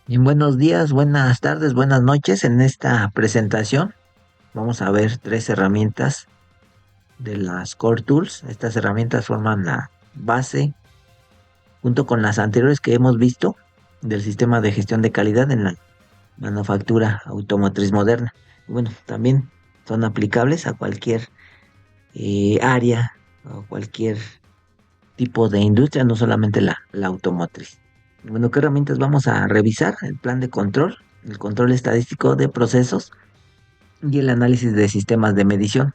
Bien, buenos días, buenas tardes, buenas noches. En esta presentación vamos a ver tres herramientas de las Core Tools. Estas herramientas forman la base junto con las anteriores que hemos visto del sistema de gestión de calidad en la manufactura automotriz moderna. Y bueno, también son aplicables a cualquier área o cualquier tipo de industria, no solamente la automotriz. Bueno, ¿qué herramientas vamos a revisar? El plan de control, el control estadístico de procesos y el análisis de sistemas de medición.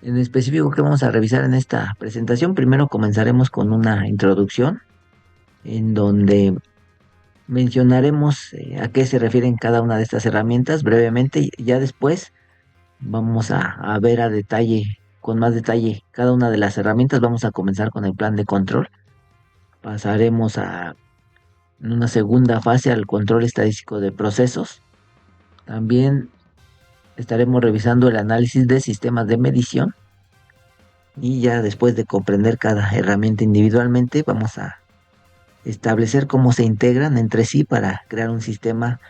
En específico, ¿qué vamos a revisar en esta presentación? Primero comenzaremos con una introducción en donde mencionaremos a qué se refieren cada una de estas herramientas brevemente y ya después vamos a ver a detalle, con más detalle, cada una de las herramientas. Vamos a comenzar con el plan de control. Pasaremos en una segunda fase al control estadístico de procesos. También estaremos revisando el análisis de sistemas de medición y ya después de comprender cada herramienta individualmente vamos a establecer cómo se integran entre sí para crear un sistema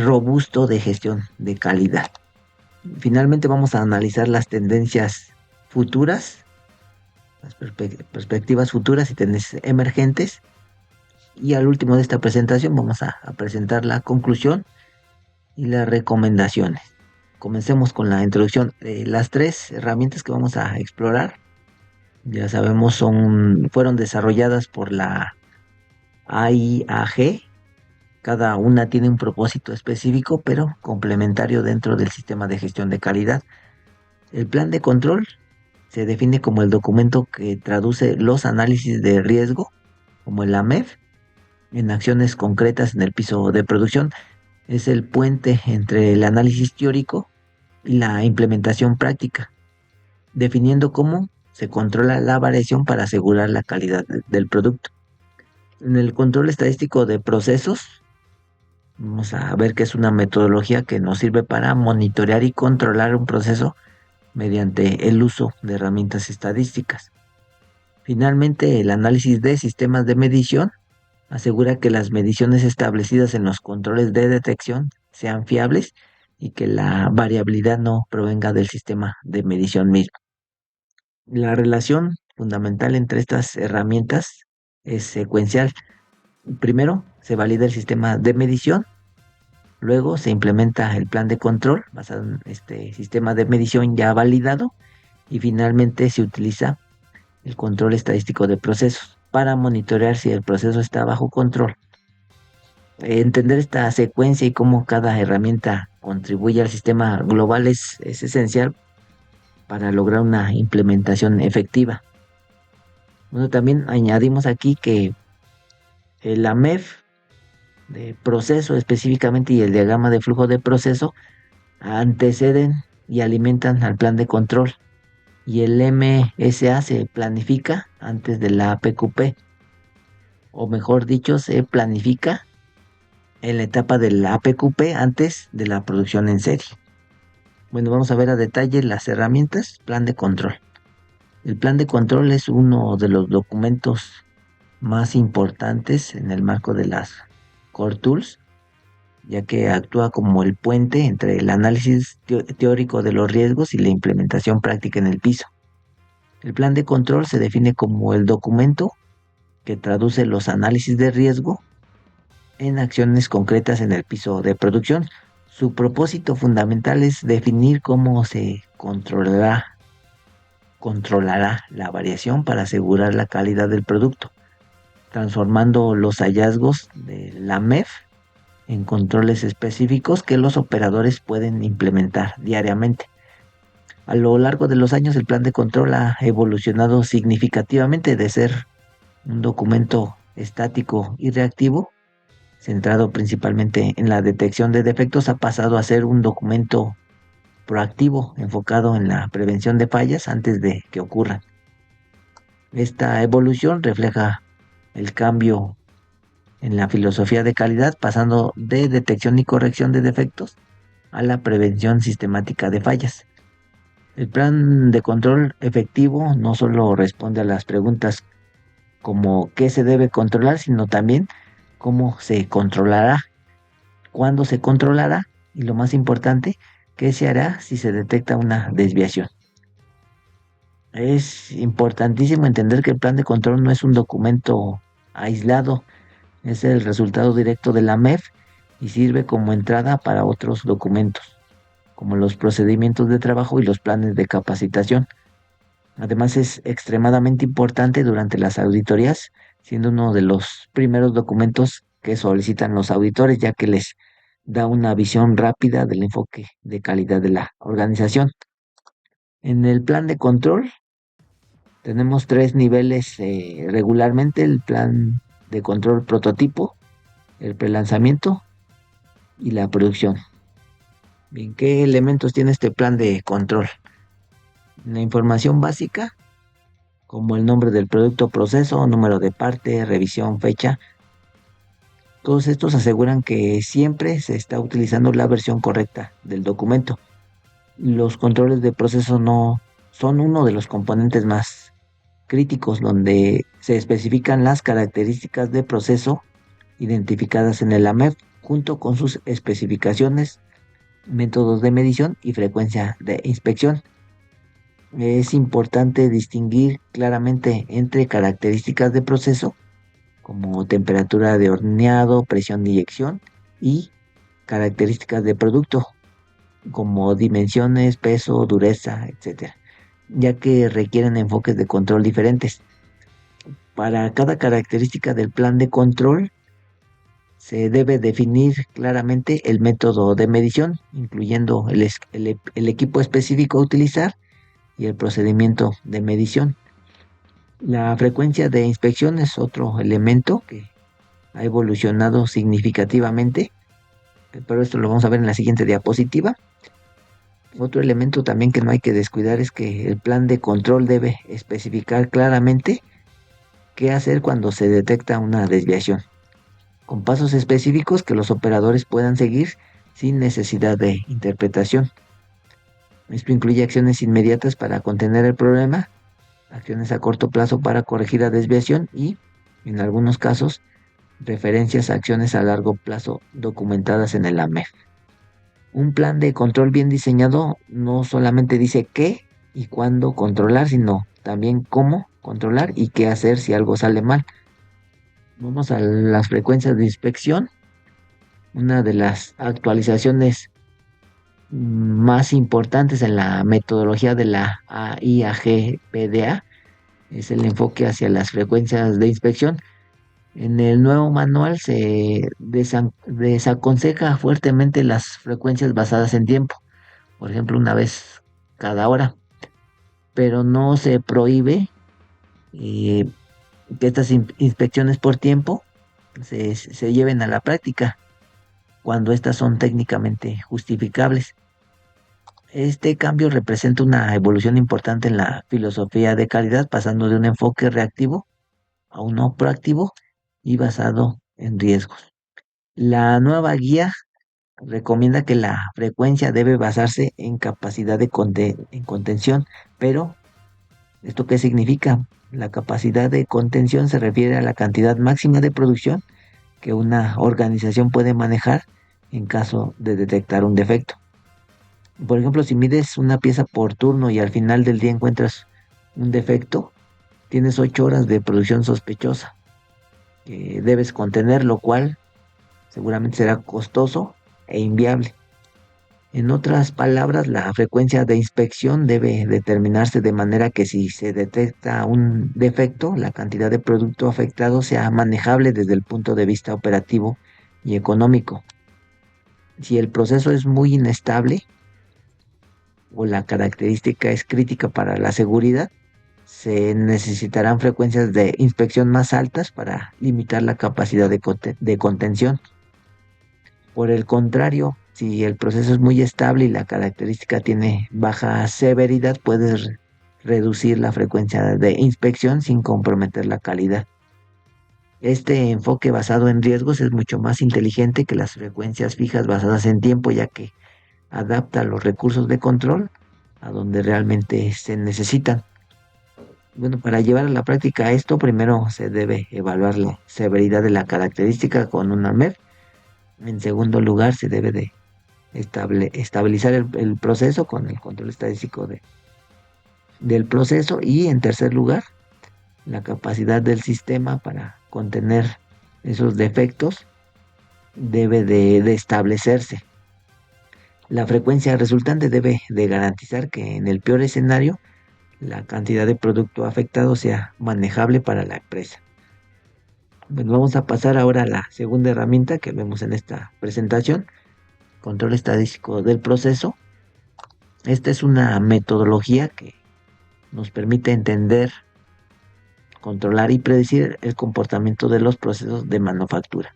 robusto de gestión de calidad. Finalmente vamos a analizar las tendencias futuras, las perspectivas futuras y tendencias emergentes, y al último de esta presentación vamos a presentar la conclusión y las recomendaciones. Comencemos con la introducción. Las tres herramientas que vamos a explorar, ya sabemos, fueron desarrolladas por la AIAG. Cada una tiene un propósito específico, pero complementario dentro del sistema de gestión de calidad. El plan de control se define como el documento que traduce los análisis de riesgo, como el AMEF, en acciones concretas en el piso de producción. Es el puente entre el análisis teórico y la implementación práctica, definiendo cómo se controla la variación para asegurar la calidad del producto. En el control estadístico de procesos, vamos a ver que es una metodología que nos sirve para monitorear y controlar un proceso mediante el uso de herramientas estadísticas. Finalmente, el análisis de sistemas de medición asegura que las mediciones establecidas en los controles de detección sean fiables y que la variabilidad no provenga del sistema de medición mismo. La relación fundamental entre estas herramientas es secuencial. Primero se valida el sistema de medición, luego se implementa el plan de control basado en este sistema de medición ya validado y finalmente se utiliza el control estadístico de procesos para monitorear si el proceso está bajo control. Entender esta secuencia y cómo cada herramienta contribuye al sistema global es esencial para lograr una implementación efectiva. Bueno, también añadimos aquí que el AMEF de proceso específicamente y el diagrama de flujo de proceso anteceden y alimentan al plan de control, y el MSA se planifica antes de la PQP, o mejor dicho, se planifica en la etapa de la PQP antes de la producción en serie. Bueno, vamos a ver a detalle las herramientas. Plan de control. El plan de control es uno de los documentos más importantes en el marco de las Core Tools, ya que actúa como el puente entre el análisis teórico de los riesgos y la implementación práctica en el piso. El plan de control se define como el documento que traduce los análisis de riesgo en acciones concretas en el piso de producción. Su propósito fundamental es definir cómo se controlará la variación para asegurar la calidad del producto, transformando los hallazgos de la MEF en controles específicos que los operadores pueden implementar diariamente. A lo largo de los años, el plan de control ha evolucionado significativamente de ser un documento estático y reactivo, centrado principalmente en la detección de defectos, ha pasado a ser un documento proactivo, enfocado en la prevención de fallas antes de que ocurran. Esta evolución refleja el cambio en la filosofía de calidad, pasando de detección y corrección de defectos a la prevención sistemática de fallas. El plan de control efectivo no solo responde a las preguntas como qué se debe controlar, sino también cómo se controlará, cuándo se controlará y lo más importante, qué se hará si se detecta una desviación. Es importantísimo entender que el plan de control no es un documento aislado, es el resultado directo de la MEF y sirve como entrada para otros documentos, como los procedimientos de trabajo y los planes de capacitación. Además, es extremadamente importante durante las auditorías, siendo uno de los primeros documentos que solicitan los auditores, ya que les da una visión rápida del enfoque de calidad de la organización. En el plan de control tenemos tres niveles regularmente: el plan de control prototipo, el prelanzamiento y la producción. Bien, ¿qué elementos tiene este plan de control? La información básica, como el nombre del producto o proceso, número de parte, revisión, fecha. Todos estos aseguran que siempre se está utilizando la versión correcta del documento. Los controles de proceso no son uno de los componentes más críticos, donde se especifican las características de proceso identificadas en el AMEF junto con sus especificaciones, métodos de medición y frecuencia de inspección. Es importante distinguir claramente entre características de proceso, como temperatura de horneado, presión de inyección, y características de producto, como dimensiones, peso, dureza, etcétera, ya que requieren enfoques de control diferentes. Para cada característica del plan de control, se debe definir claramente el método de medición, incluyendo el equipo específico a utilizar y el procedimiento de medición. La frecuencia de inspección es otro elemento que ha evolucionado significativamente, pero esto lo vamos a ver en la siguiente diapositiva. Otro elemento también que no hay que descuidar es que el plan de control debe especificar claramente qué hacer cuando se detecta una desviación, con pasos específicos que los operadores puedan seguir sin necesidad de interpretación. Esto incluye acciones inmediatas para contener el problema, acciones a corto plazo para corregir la desviación y, en algunos casos, referencias a acciones a largo plazo documentadas en el AMEF. Un plan de control bien diseñado no solamente dice qué y cuándo controlar, sino también cómo controlar y qué hacer si algo sale mal. Vamos a las frecuencias de inspección. Una de las actualizaciones más importantes en la metodología de la AIAG-PDA es el enfoque hacia las frecuencias de inspección. En el nuevo manual se desaconseja fuertemente las frecuencias basadas en tiempo, por ejemplo, una vez cada hora, pero no se prohíbe eh, que estas inspecciones por tiempo se lleven a la práctica cuando estas son técnicamente justificables. Este cambio representa una evolución importante en la filosofía de calidad, pasando de un enfoque reactivo a uno proactivo y basado en riesgos. La nueva guía recomienda que la frecuencia debe basarse en capacidad en contención, pero ¿esto qué significa? La capacidad de contención se refiere a la cantidad máxima de producción que una organización puede manejar en caso de detectar un defecto. Por ejemplo, si mides una pieza por turno y al final del día encuentras un defecto, tienes 8 horas de producción sospechosa que debes contener, lo cual seguramente será costoso e inviable. En otras palabras, la frecuencia de inspección debe determinarse de manera que si se detecta un defecto, la cantidad de producto afectado sea manejable desde el punto de vista operativo y económico. Si el proceso es muy inestable o la característica es crítica para la seguridad, se necesitarán frecuencias de inspección más altas para limitar la capacidad de contención. Por el contrario, si el proceso es muy estable y la característica tiene baja severidad, puedes reducir la frecuencia de inspección sin comprometer la calidad. Este enfoque basado en riesgos es mucho más inteligente que las frecuencias fijas basadas en tiempo, ya que adapta los recursos de control a donde realmente se necesitan. Bueno, para llevar a la práctica esto, primero se debe evaluar la severidad de la característica con una MER. En segundo lugar, se debe de estabilizar el proceso con el control estadístico del proceso. Y en tercer lugar, la capacidad del sistema para contener esos defectos debe de establecerse. La frecuencia resultante debe de garantizar que en el peor escenario la cantidad de producto afectado sea manejable para la empresa. Bueno, vamos a pasar ahora a la segunda herramienta que vemos en esta presentación, control estadístico del proceso. Esta es una metodología que nos permite entender, controlar y predecir el comportamiento de los procesos de manufactura.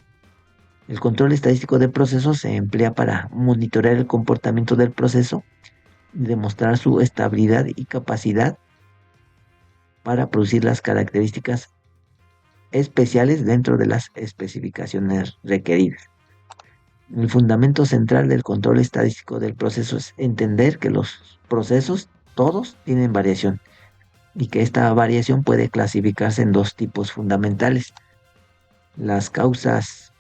El control estadístico de procesos se emplea para monitorear el comportamiento del proceso y demostrar su estabilidad y capacidad para producir las características especiales dentro de las especificaciones requeridas. El fundamento central del control estadístico del proceso es entender que los procesos todos tienen variación y que esta variación puede clasificarse en dos tipos fundamentales: las causas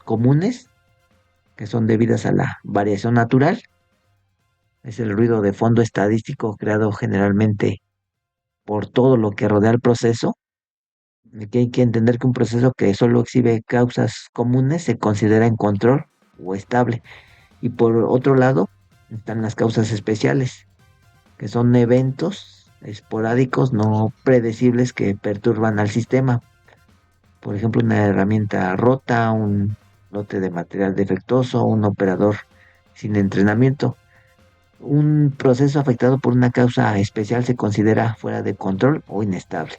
comunes, que son debidas a la variación natural, es el ruido de fondo estadístico creado generalmente por todo lo que rodea el proceso. Que hay que entender que un proceso que solo exhibe causas comunes se considera en control o estable. Y por otro lado, están las causas especiales, que son eventos esporádicos no predecibles que perturban al sistema. Por ejemplo, una herramienta rota, un lote de material defectuoso, un operador sin entrenamiento. Un proceso afectado por una causa especial se considera fuera de control o inestable.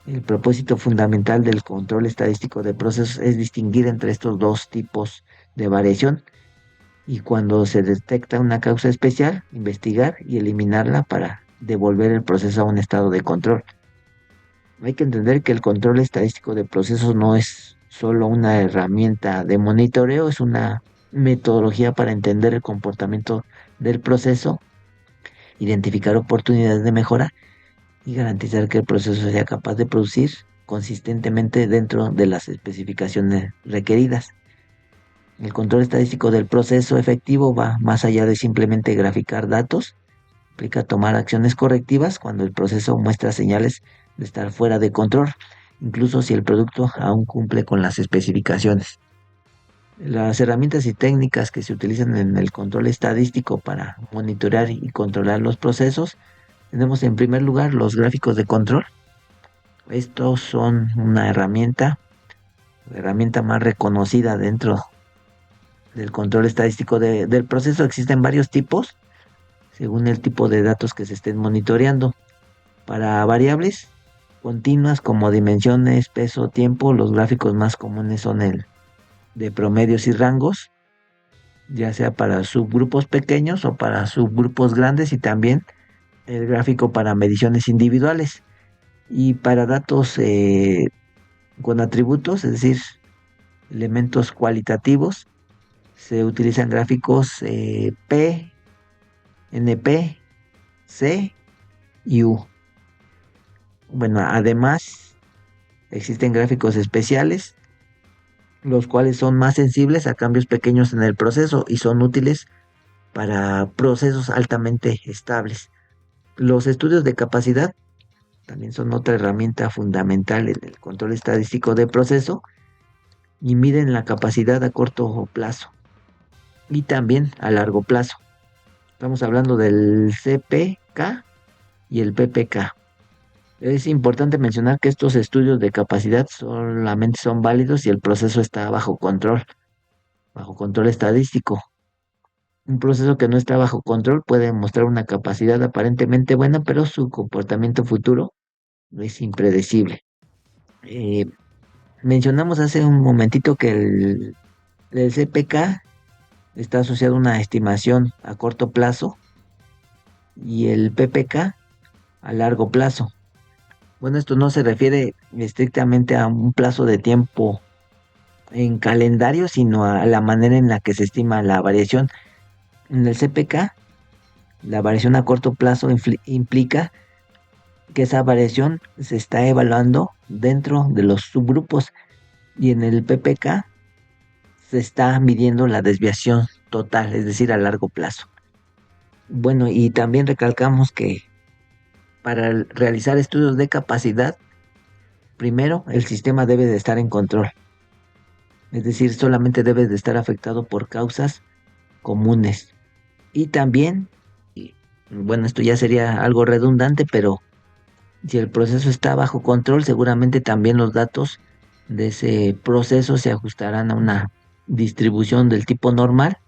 El propósito fundamental del control estadístico de procesos es distinguir entre estos dos tipos de variación y, cuando se detecta una causa especial, investigar y eliminarla para devolver el proceso a un estado de control. Hay que entender que el control estadístico de procesos no es solo una herramienta de monitoreo, es una metodología para entender el comportamiento del proceso, identificar oportunidades de mejora y garantizar que el proceso sea capaz de producir consistentemente dentro de las especificaciones requeridas. El control estadístico del proceso efectivo va más allá de simplemente graficar datos. Implica tomar acciones correctivas cuando el proceso muestra señales de estar fuera de control, incluso si el producto aún cumple con las especificaciones. Las herramientas y técnicas que se utilizan en el control estadístico para monitorear y controlar los procesos: tenemos en primer lugar los gráficos de control. Estos son una herramienta, la herramienta más reconocida dentro del control estadístico del proceso. Existen varios tipos según el tipo de datos que se estén monitoreando. Para variables continuas como dimensiones, peso, tiempo, los gráficos más comunes son el de promedios y rangos, ya sea para subgrupos pequeños o para subgrupos grandes, y también el gráfico para mediciones individuales. Y para datos con atributos, es decir, elementos cualitativos, se utilizan gráficos P, NP, C y U. Bueno, además existen gráficos especiales, los cuales son más sensibles a cambios pequeños en el proceso y son útiles para procesos altamente estables. Los estudios de capacidad también son otra herramienta fundamental en el control estadístico de proceso y miden la capacidad a corto plazo y también a largo plazo. Estamos hablando del CPK y el PPK. Es importante mencionar que estos estudios de capacidad solamente son válidos si el proceso está bajo control estadístico. Un proceso que no está bajo control puede mostrar una capacidad aparentemente buena, pero su comportamiento futuro es impredecible. Eh, Mencionamos hace un momentito que el CPK está asociado a una estimación a corto plazo y el PPK a largo plazo. Bueno, esto no se refiere estrictamente a un plazo de tiempo en calendario, sino a la manera en la que se estima la variación. En el CPK, la variación a corto plazo implica que esa variación se está evaluando dentro de los subgrupos y en el PPK se está midiendo la desviación total, es decir, a largo plazo. Bueno, y también recalcamos que para realizar estudios de capacidad, primero el sistema debe de estar en control, es decir, solamente debe de estar afectado por causas comunes. Y también, y, bueno, esto ya sería algo redundante, pero si el proceso está bajo control, seguramente también los datos de ese proceso se ajustarán a una distribución del tipo normal.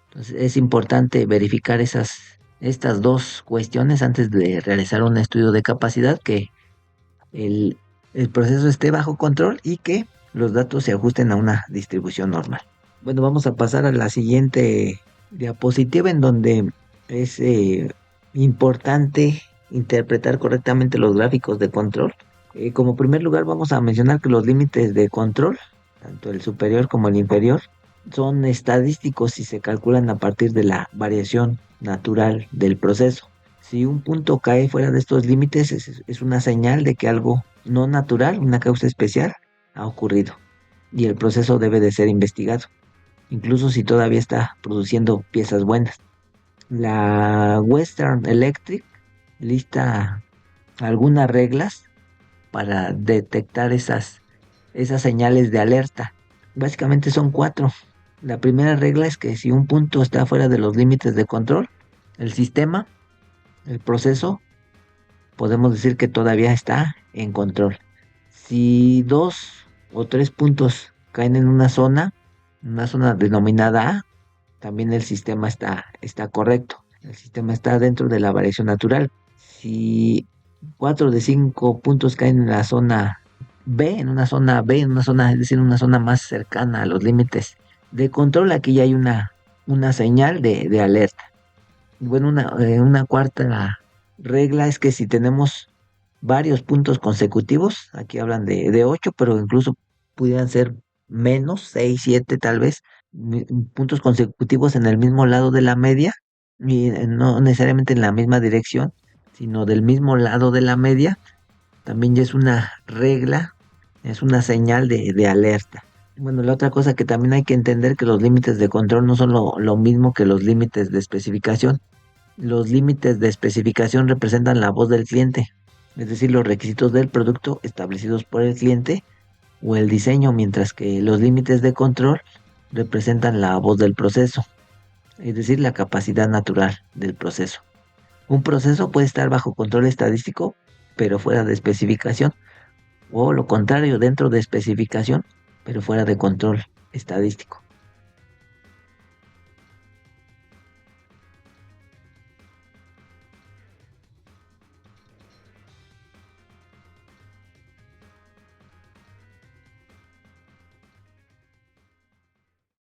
Entonces es importante verificar estas dos cuestiones antes de realizar un estudio de capacidad, que el, el proceso esté bajo control y que los datos se ajusten a una distribución normal. Bueno, vamos a pasar a la siguiente diapositiva en donde es importante interpretar correctamente los gráficos de control. Como primer lugar vamos a mencionar que los límites de control, tanto el superior como el inferior, son estadísticos y se calculan a partir de la variación natural del proceso. Si un punto cae fuera de estos límites es una señal de que algo no natural, una causa especial, ha ocurrido y el proceso debe de ser investigado, incluso si todavía está produciendo piezas buenas. La Western Electric lista algunas reglas para detectar esas señales de alerta. Básicamente son cuatro. La primera regla es que si un punto está fuera de los límites de control, el sistema, el proceso, podemos decir que todavía está en control. Si dos o tres puntos caen en una zona denominada A, también el sistema está correcto. El sistema está dentro de la variación natural. Si 4 de 5 puntos caen en la zona B, es decir, una zona más cercana a los límites de control, aquí ya hay una señal de alerta. Bueno, una cuarta regla es que si tenemos varios puntos consecutivos, aquí hablan de 8, pero incluso pudieran ser menos, 6, 7 tal vez, puntos consecutivos en el mismo lado de la media, y no necesariamente en la misma dirección, sino del mismo lado de la media, también ya es una regla, es una señal de alerta. Bueno, la otra cosa que también hay que entender que los límites de control no son lo mismo que los límites de especificación. Los límites de especificación representan la voz del cliente, es decir, los requisitos del producto establecidos por el cliente o el diseño, mientras que los límites de control representan la voz del proceso, es decir, la capacidad natural del proceso. Un proceso puede estar bajo control estadístico, pero fuera de especificación, o lo contrario, dentro de especificación, pero fuera de control estadístico.